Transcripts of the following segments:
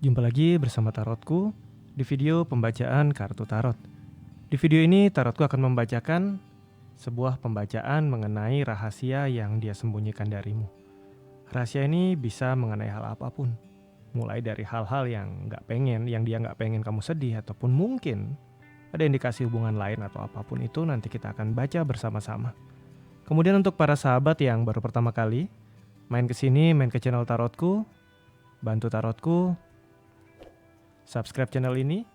Jumpa lagi bersama Tarotku di video pembacaan kartu tarot. Di video ini Tarotku akan membacakan sebuah pembacaan mengenai rahasia yang dia sembunyikan darimu. Rahasia ini bisa mengenai hal apapun, mulai dari hal-hal yang dia nggak pengen kamu sedih, ataupun mungkin ada indikasi hubungan lain atau apapun itu nanti kita akan baca bersama-sama. Kemudian untuk para sahabat yang baru pertama kali main ke channel Tarotku, bantu Tarotku subscribe channel ini,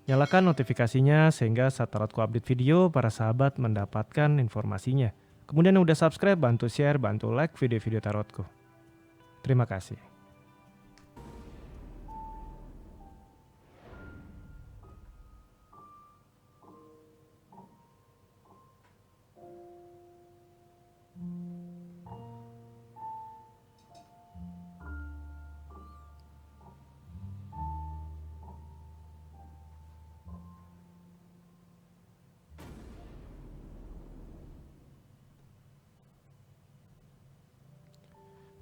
nyalakan notifikasinya sehingga saat Tarotku update video, para sahabat mendapatkan informasinya. Kemudian yang udah subscribe, bantu share, bantu like video-video Tarotku. Terima kasih.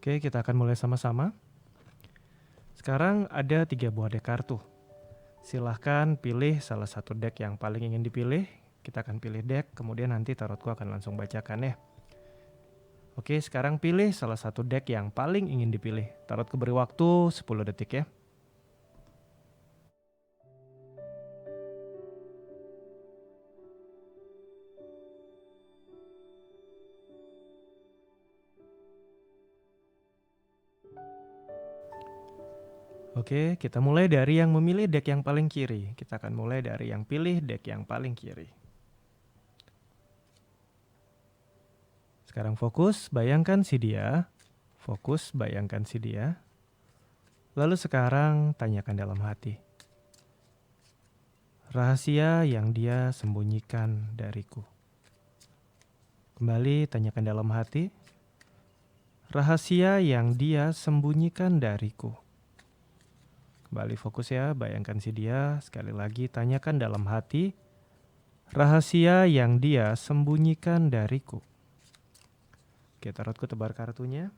Oke, kita akan mulai sama-sama. Sekarang ada 3 buah deck kartu. Silahkan pilih salah satu deck yang paling ingin dipilih. Kita akan pilih deck, kemudian nanti Tarotku akan langsung bacakan ya. Oke, sekarang pilih salah satu deck yang paling ingin dipilih. Tarotku beri waktu 10 detik ya. Oke, kita mulai dari yang memilih deck yang paling kiri. Kita akan mulai dari yang pilih deck yang paling kiri. Sekarang fokus, bayangkan si dia. Fokus, bayangkan si dia. Lalu sekarang tanyakan dalam hati. Rahasia yang dia sembunyikan dariku. Kembali tanyakan dalam hati. Rahasia yang dia sembunyikan dariku. Kembali fokus ya, bayangkan si dia. Sekali lagi tanyakan dalam hati. Rahasia yang dia sembunyikan dariku. Oke, Tarotku tebar kartunya.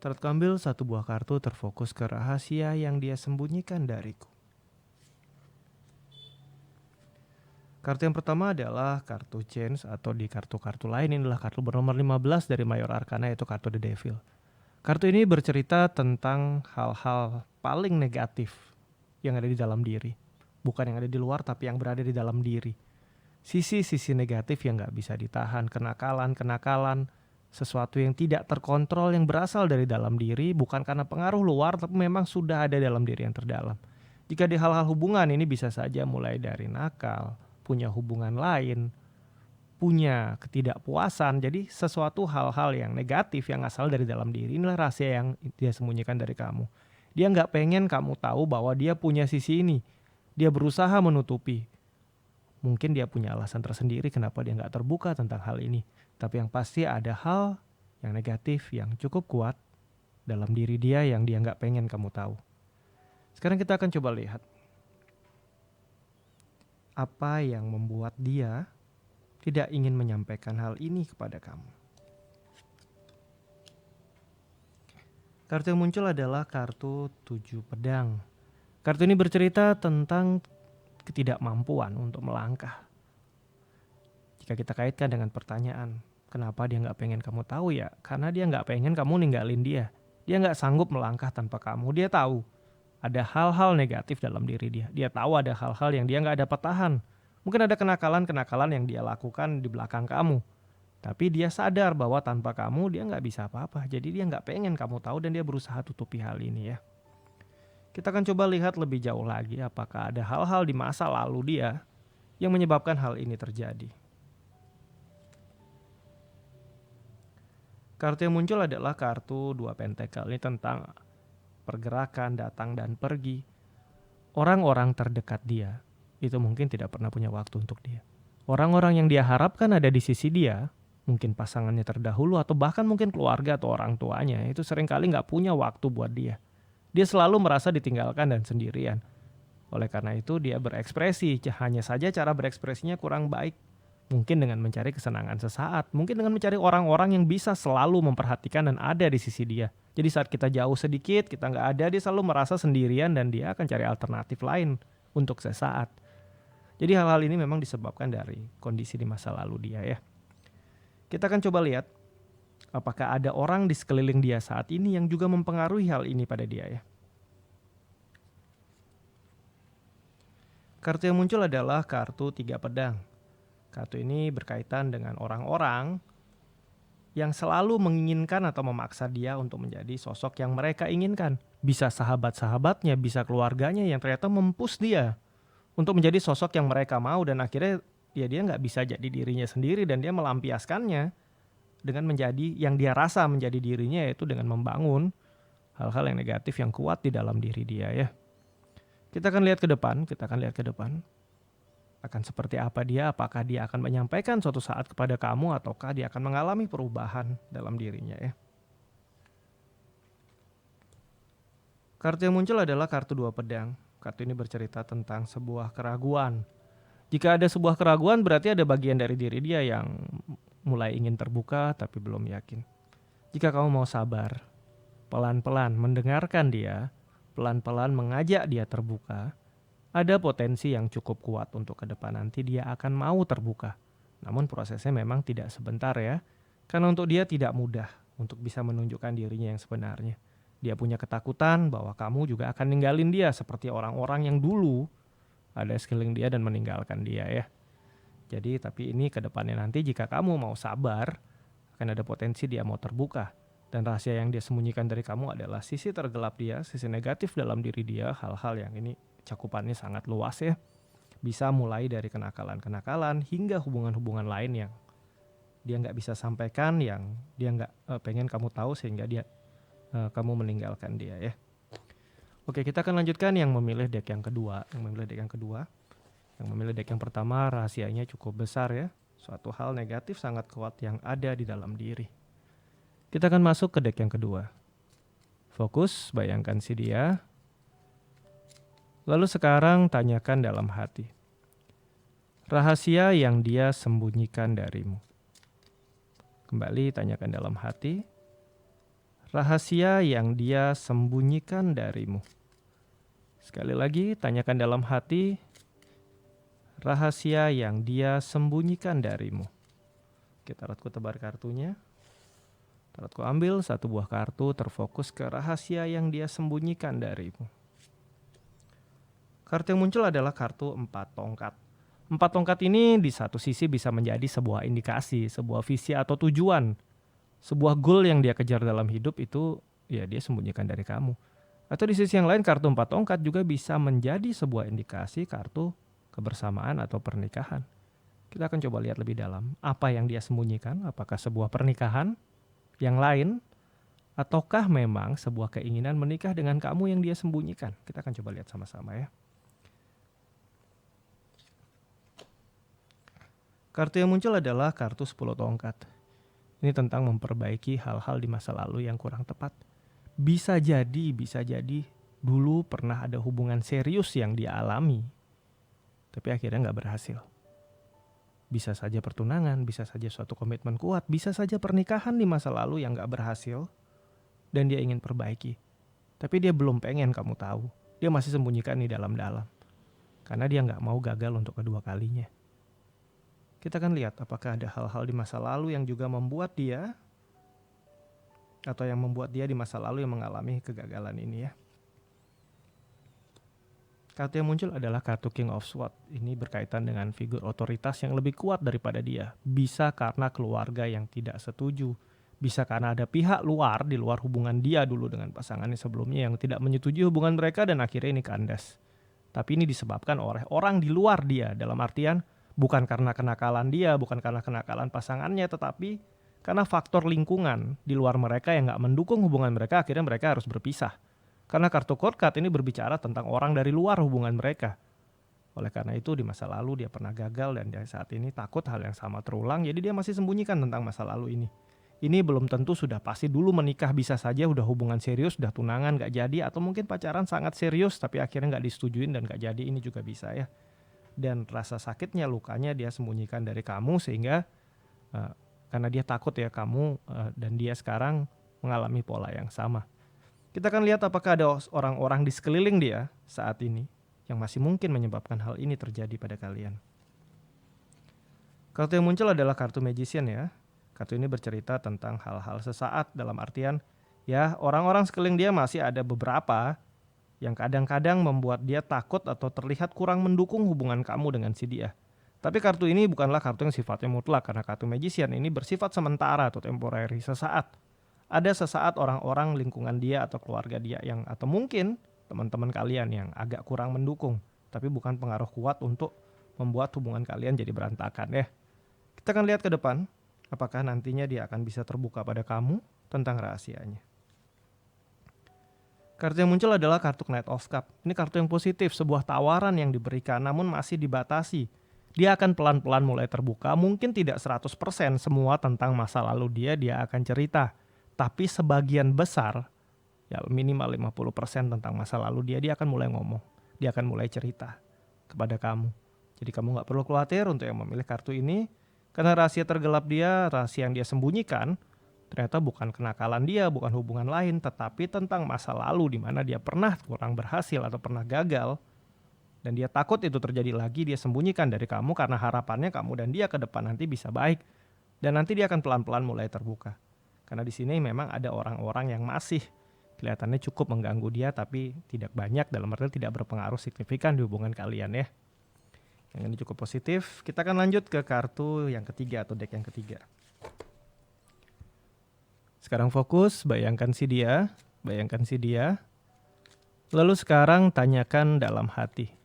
Tarotku ambil satu buah kartu terfokus ke rahasia yang dia sembunyikan dariku. Kartu yang pertama adalah kartu Change, atau di kartu-kartu lain ini adalah kartu bernomor 15 dari Mayor Arcana, yaitu kartu The Devil. Kartu ini bercerita tentang hal-hal paling negatif yang ada di dalam diri. Bukan yang ada di luar, tapi yang berada di dalam diri. Sisi-sisi negatif yang gak bisa ditahan, kenakalan, sesuatu yang tidak terkontrol yang berasal dari dalam diri, bukan karena pengaruh luar, tapi memang sudah ada dalam diri yang terdalam. Jika di hal-hal hubungan ini bisa saja mulai dari nakal, punya hubungan lain, punya ketidakpuasan, jadi sesuatu hal-hal yang negatif yang asal dari dalam diri. Inilah rahasia yang dia sembunyikan dari kamu. Dia nggak pengen kamu tahu bahwa dia punya sisi ini. Dia berusaha menutupi. Mungkin dia punya alasan tersendiri kenapa dia nggak terbuka tentang hal ini. Tapi yang pasti ada hal yang negatif yang cukup kuat dalam diri dia yang dia nggak pengen kamu tahu. Sekarang kita akan coba lihat apa yang membuat dia tidak ingin menyampaikan hal ini kepada kamu. Kartu yang muncul adalah kartu 7 pedang. Kartu ini bercerita tentang ketidakmampuan untuk melangkah. Jika kita kaitkan dengan pertanyaan, kenapa dia nggak pengen kamu tahu ya? Karena dia nggak pengen kamu ninggalin dia. Dia nggak sanggup melangkah tanpa kamu. Dia tahu ada hal-hal negatif dalam diri dia. Dia tahu ada hal-hal yang dia nggak dapat tahan. Mungkin ada kenakalan-kenakalan yang dia lakukan di belakang kamu. Tapi dia sadar bahwa tanpa kamu dia nggak bisa apa-apa. Jadi dia nggak pengen kamu tahu dan dia berusaha tutupi hal ini ya. Kita akan coba lihat lebih jauh lagi apakah ada hal-hal di masa lalu dia yang menyebabkan hal ini terjadi. Kartu yang muncul adalah kartu 2 pentakel. Ini tentang pergerakan, datang dan pergi. Orang-orang terdekat dia itu mungkin tidak pernah punya waktu untuk dia. Orang-orang yang dia harapkan ada di sisi dia, mungkin pasangannya terdahulu atau bahkan mungkin keluarga atau orang tuanya, itu seringkali gak punya waktu buat dia. Dia selalu merasa ditinggalkan dan sendirian. Oleh karena itu dia berekspresi, hanya saja cara berekspresinya kurang baik. Mungkin dengan mencari kesenangan sesaat, mungkin dengan mencari orang-orang yang bisa selalu memperhatikan dan ada di sisi dia. Jadi saat kita jauh sedikit, kita nggak ada, dia selalu merasa sendirian dan dia akan cari alternatif lain untuk sesaat. Jadi hal-hal ini memang disebabkan dari kondisi di masa lalu dia ya. Kita akan coba lihat apakah ada orang di sekeliling dia saat ini yang juga mempengaruhi hal ini pada dia ya. Kartu yang muncul adalah kartu 3 pedang. Kartu ini berkaitan dengan orang-orang yang selalu menginginkan atau memaksa dia untuk menjadi sosok yang mereka inginkan. Bisa sahabat-sahabatnya, bisa keluarganya yang ternyata mempush dia untuk menjadi sosok yang mereka mau, dan akhirnya ya dia nggak bisa jadi dirinya sendiri dan dia melampiaskannya dengan menjadi yang dia rasa menjadi dirinya, yaitu dengan membangun hal-hal yang negatif yang kuat di dalam diri dia ya. Kita akan lihat ke depan, akan seperti apa dia, apakah dia akan menyampaikan suatu saat kepada kamu ataukah dia akan mengalami perubahan dalam dirinya ya. Kartu yang muncul adalah kartu 2 pedang. Kartu ini bercerita tentang sebuah keraguan. Jika ada sebuah keraguan, berarti ada bagian dari diri dia yang mulai ingin terbuka tapi belum yakin. Jika kamu mau sabar, pelan-pelan mendengarkan dia, pelan-pelan mengajak dia terbuka, ada potensi yang cukup kuat untuk ke depan nanti dia akan mau terbuka. Namun prosesnya memang tidak sebentar ya, karena untuk dia tidak mudah untuk bisa menunjukkan dirinya yang sebenarnya. Dia punya ketakutan bahwa kamu juga akan ninggalin dia seperti orang-orang yang dulu ada sekeliling dia dan meninggalkan dia ya. Jadi tapi ini ke depannya nanti jika kamu mau sabar, akan ada potensi dia mau terbuka. Dan rahasia yang dia sembunyikan dari kamu adalah sisi tergelap dia, sisi negatif dalam diri dia, hal-hal yang ini cakupannya sangat luas ya. Bisa mulai dari kenakalan-kenakalan hingga hubungan-hubungan lain yang dia nggak bisa sampaikan, yang dia nggak pengen kamu tahu sehingga dia kamu meninggalkan dia ya. Oke, kita akan lanjutkan yang memilih deck yang kedua. Yang memilih deck yang pertama rahasianya cukup besar ya. Suatu hal negatif sangat kuat yang ada di dalam diri. Kita akan masuk ke deck yang kedua. Fokus, bayangkan si dia. Lalu sekarang tanyakan dalam hati. Rahasia yang dia sembunyikan darimu. Kembali tanyakan dalam hati. Rahasia yang dia sembunyikan darimu. Sekali lagi tanyakan dalam hati. Rahasia yang dia sembunyikan darimu. Kita taruhku tebar kartunya. Taruhku ambil satu buah kartu terfokus ke rahasia yang dia sembunyikan darimu. Kartu yang muncul adalah kartu 4 tongkat. 4 tongkat ini di satu sisi bisa menjadi sebuah indikasi, sebuah visi atau tujuan. Sebuah goal yang dia kejar dalam hidup itu ya dia sembunyikan dari kamu. Atau di sisi yang lain kartu 4 tongkat juga bisa menjadi sebuah indikasi kartu kebersamaan atau pernikahan. Kita akan coba lihat lebih dalam apa yang dia sembunyikan, apakah sebuah pernikahan yang lain ataukah memang sebuah keinginan menikah dengan kamu yang dia sembunyikan. Kita akan coba lihat sama-sama ya. Kartu yang muncul adalah kartu 10 tongkat. Ini tentang memperbaiki hal-hal di masa lalu yang kurang tepat. Bisa jadi dulu pernah ada hubungan serius yang dia alami, tapi akhirnya nggak berhasil. Bisa saja pertunangan, bisa saja suatu komitmen kuat, bisa saja pernikahan di masa lalu yang nggak berhasil, dan dia ingin perbaiki. Tapi dia belum pengen kamu tahu. Dia masih sembunyikan di dalam-dalam. Karena dia nggak mau gagal untuk kedua kalinya. Kita akan lihat apakah ada hal-hal di masa lalu yang juga membuat dia atau yang membuat dia di masa lalu yang mengalami kegagalan ini ya. Kartu yang muncul adalah kartu King of Swords. Ini berkaitan dengan figur otoritas yang lebih kuat daripada dia. Bisa karena keluarga yang tidak setuju. Bisa karena ada pihak luar di luar hubungan dia dulu dengan pasangannya sebelumnya yang tidak menyetujui hubungan mereka dan akhirnya ini kandas. Tapi ini disebabkan oleh orang di luar dia, dalam artian bukan karena kenakalan dia, bukan karena kenakalan pasangannya, tetapi karena faktor lingkungan di luar mereka yang gak mendukung hubungan mereka, akhirnya mereka harus berpisah. Karena kartu court card ini berbicara tentang orang dari luar hubungan mereka. Oleh karena itu di masa lalu dia pernah gagal dan dia saat ini takut hal yang sama terulang, jadi dia masih sembunyikan tentang masa lalu ini. Ini belum tentu sudah pasti dulu menikah, bisa saja udah hubungan serius, udah tunangan gak jadi, atau mungkin pacaran sangat serius tapi akhirnya gak disetujuin dan gak jadi, ini juga bisa ya. dan rasa sakitnya, lukanya dia sembunyikan dari kamu sehingga karena dia takut ya kamu dan dia sekarang mengalami pola yang sama. Kita akan lihat apakah ada orang-orang di sekeliling dia saat ini yang masih mungkin menyebabkan hal ini terjadi pada kalian. Kartu yang muncul adalah kartu Magician ya. Kartu ini bercerita tentang hal-hal sesaat, dalam artian ya orang-orang sekeliling dia masih ada beberapa yang kadang-kadang membuat dia takut atau terlihat kurang mendukung hubungan kamu dengan si dia. Tapi kartu ini bukanlah kartu yang sifatnya mutlak, karena kartu Magician ini bersifat sementara atau temporary, sesaat. Ada sesaat orang-orang lingkungan dia atau keluarga dia yang, atau mungkin teman-teman kalian yang agak kurang mendukung, tapi bukan pengaruh kuat untuk membuat hubungan kalian jadi berantakan ya. Kita akan lihat ke depan, apakah nantinya dia akan bisa terbuka pada kamu tentang rahasianya. Kartu yang muncul adalah kartu Knight of Cups. Ini kartu yang positif, sebuah tawaran yang diberikan namun masih dibatasi. Dia akan pelan-pelan mulai terbuka, mungkin tidak 100% semua tentang masa lalu dia akan cerita. Tapi sebagian besar, ya minimal 50% tentang masa lalu dia akan mulai ngomong. Dia akan mulai cerita kepada kamu. Jadi kamu gak perlu khawatir untuk yang memilih kartu ini, karena rahasia tergelap dia, rahasia yang dia sembunyikan, ternyata bukan kenakalan dia, bukan hubungan lain, tetapi tentang masa lalu di mana dia pernah kurang berhasil atau pernah gagal. Dan dia takut itu terjadi lagi, dia sembunyikan dari kamu karena harapannya kamu dan dia ke depan nanti bisa baik. Dan nanti dia akan pelan-pelan mulai terbuka. Karena di sini memang ada orang-orang yang masih kelihatannya cukup mengganggu dia, tapi tidak banyak, dalam arti tidak berpengaruh signifikan di hubungan kalian ya. Yang ini cukup positif. Kita akan lanjut ke kartu yang ketiga atau deck yang ketiga. Sekarang fokus, bayangkan si dia. Lalu sekarang tanyakan dalam hati.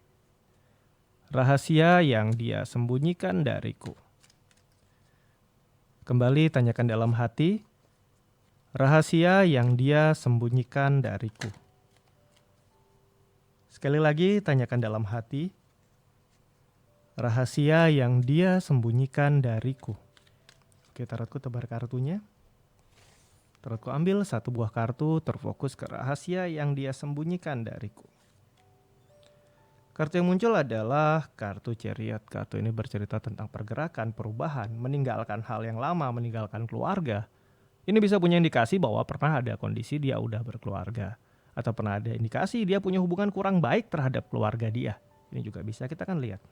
Rahasia yang dia sembunyikan dariku. Kembali tanyakan dalam hati. Rahasia yang dia sembunyikan dariku. Sekali lagi tanyakan dalam hati. Rahasia yang dia sembunyikan dariku. Oke, tarotku tebar kartunya. Tarotku ambil satu buah kartu, terfokus ke rahasia yang dia sembunyikan dariku. Kartu yang muncul adalah kartu Chariot. Kartu ini bercerita tentang pergerakan, perubahan, meninggalkan hal yang lama, meninggalkan keluarga. Ini bisa punya indikasi bahwa pernah ada kondisi dia udah berkeluarga. Atau pernah ada indikasi dia punya hubungan kurang baik terhadap keluarga dia. Ini juga bisa kita kan lihat.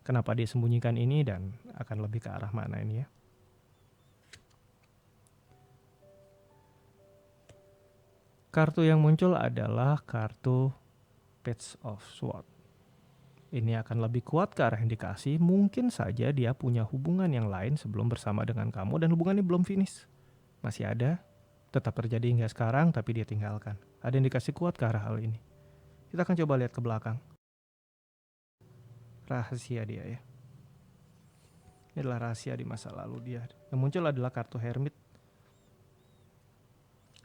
Kenapa dia sembunyikan ini dan akan lebih ke arah mana ini ya. Kartu yang muncul adalah kartu Page of Swords. Ini akan lebih kuat ke arah indikasi mungkin saja dia punya hubungan yang lain sebelum bersama dengan kamu dan hubungannya belum finish. Masih ada, tetap terjadi hingga sekarang tapi dia tinggalkan. Ada indikasi kuat ke arah hal ini. Kita akan coba lihat ke belakang. Rahasia dia ya. Ini adalah rahasia di masa lalu dia. Yang muncul adalah kartu Hermit.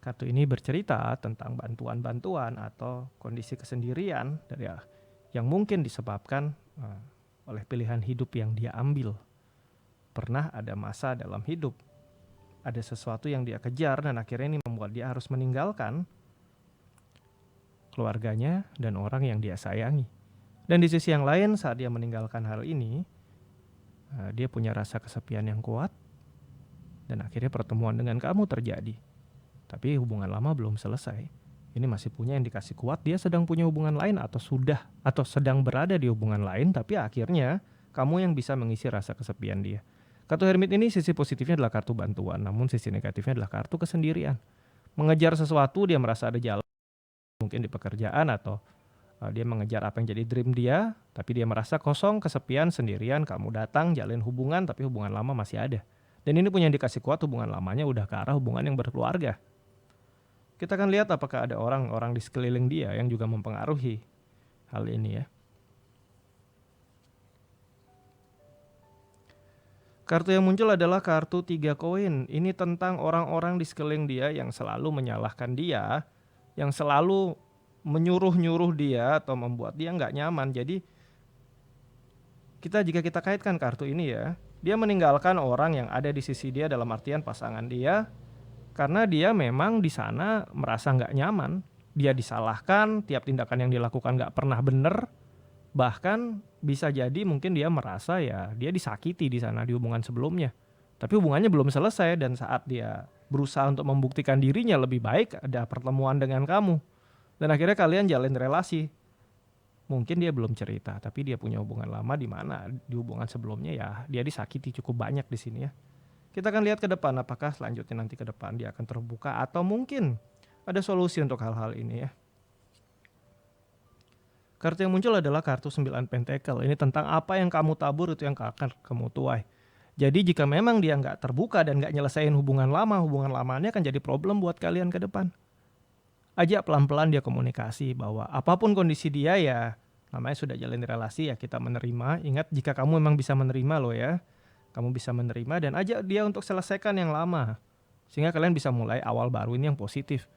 Kartu ini bercerita tentang bantuan-bantuan atau kondisi kesendirian dari yang mungkin disebabkan oleh pilihan hidup yang dia ambil. Pernah ada masa dalam hidup, ada sesuatu yang dia kejar dan akhirnya ini membuat dia harus meninggalkan keluarganya dan orang yang dia sayangi. Dan di sisi yang lain saat dia meninggalkan hal ini, dia punya rasa kesepian yang kuat dan akhirnya pertemuan dengan kamu terjadi. Tapi hubungan lama belum selesai. Ini masih punya indikasi kuat dia sedang punya hubungan lain atau sudah atau sedang berada di hubungan lain, tapi akhirnya kamu yang bisa mengisi rasa kesepian dia. Kartu Hermit ini sisi positifnya adalah kartu bantuan, namun sisi negatifnya adalah kartu kesendirian. Mengejar sesuatu dia merasa ada jalan, mungkin di pekerjaan atau dia mengejar apa yang jadi dream dia, tapi dia merasa kosong, kesepian, sendirian, kamu datang, jalin hubungan, tapi hubungan lama masih ada. Dan ini punya indikasi kuat hubungan lamanya udah ke arah hubungan yang berkeluarga. Kita akan lihat apakah ada orang-orang di sekeliling dia yang juga mempengaruhi hal ini ya. Kartu yang muncul adalah kartu 3 koin. Ini tentang orang-orang di sekeliling dia yang selalu menyalahkan dia, yang selalu menyuruh-nyuruh dia atau membuat dia nggak nyaman. Jadi jika kita kaitkan kartu ini ya, dia meninggalkan orang yang ada di sisi dia dalam artian pasangan dia, karena dia memang di sana merasa nggak nyaman. Dia disalahkan, tiap tindakan yang dilakukan nggak pernah benar. Bahkan bisa jadi mungkin dia merasa ya dia disakiti di sana di hubungan sebelumnya. Tapi hubungannya belum selesai dan saat dia berusaha untuk membuktikan dirinya lebih baik ada pertemuan dengan kamu. Dan akhirnya kalian jalin relasi. Mungkin dia belum cerita, tapi dia punya hubungan lama di mana di hubungan sebelumnya ya dia disakiti cukup banyak di sini ya. Kita akan lihat ke depan apakah selanjutnya nanti ke depan dia akan terbuka atau mungkin ada solusi untuk hal-hal ini ya. Kartu yang muncul adalah kartu 9 pentakel. Ini tentang apa yang kamu tabur itu yang akan kamu tuai. Jadi jika memang dia nggak terbuka dan nggak nyelesain hubungan lamanya akan jadi problem buat kalian ke depan. Ajak pelan-pelan dia komunikasi bahwa apapun kondisi dia ya namanya sudah jalin relasi ya kita menerima. Ingat jika kamu memang bisa menerima loh ya. Kamu bisa menerima dan ajak dia untuk selesaikan yang lama. Sehingga kalian bisa mulai awal baru ini yang positif.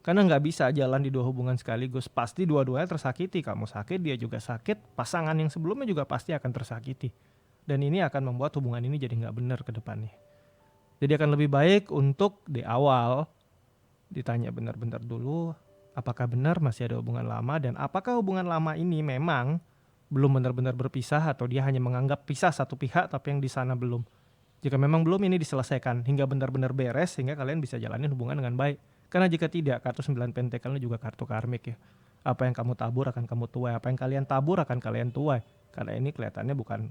Karena nggak bisa jalan di dua hubungan sekaligus. Pasti dua-duanya tersakiti. Kamu sakit, dia juga sakit. Pasangan yang sebelumnya juga pasti akan tersakiti. Dan ini akan membuat hubungan ini jadi nggak benar ke depannya. Jadi akan lebih baik untuk di awal ditanya benar-benar dulu apakah benar masih ada hubungan lama dan apakah hubungan lama ini memang belum benar-benar berpisah atau dia hanya menganggap pisah satu pihak tapi yang di sana belum. Jika memang belum ini diselesaikan hingga benar-benar beres sehingga kalian bisa jalanin hubungan dengan baik. Karena jika tidak kartu 9 pentakel ini juga kartu karmik ya. Apa yang kamu tabur akan kamu tuai, apa yang kalian tabur akan kalian tuai. Karena ini kelihatannya bukan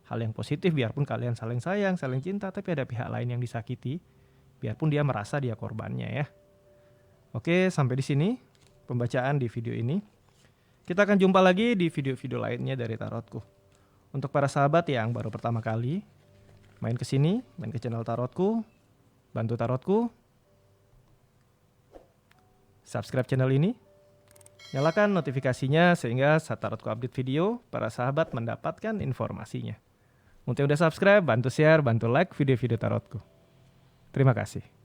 hal yang positif biarpun kalian saling sayang, saling cinta tapi ada pihak lain yang disakiti biarpun dia merasa dia korbannya ya. Oke, sampai di sini pembacaan di video ini. Kita akan jumpa lagi di video-video lainnya dari Tarotku. Untuk para sahabat yang baru pertama kali main ke sini, main ke channel Tarotku, bantu Tarotku, subscribe channel ini, nyalakan notifikasinya sehingga saat Tarotku update video, para sahabat mendapatkan informasinya. Untuk yang udah subscribe, bantu share, bantu like video-video Tarotku. Terima kasih.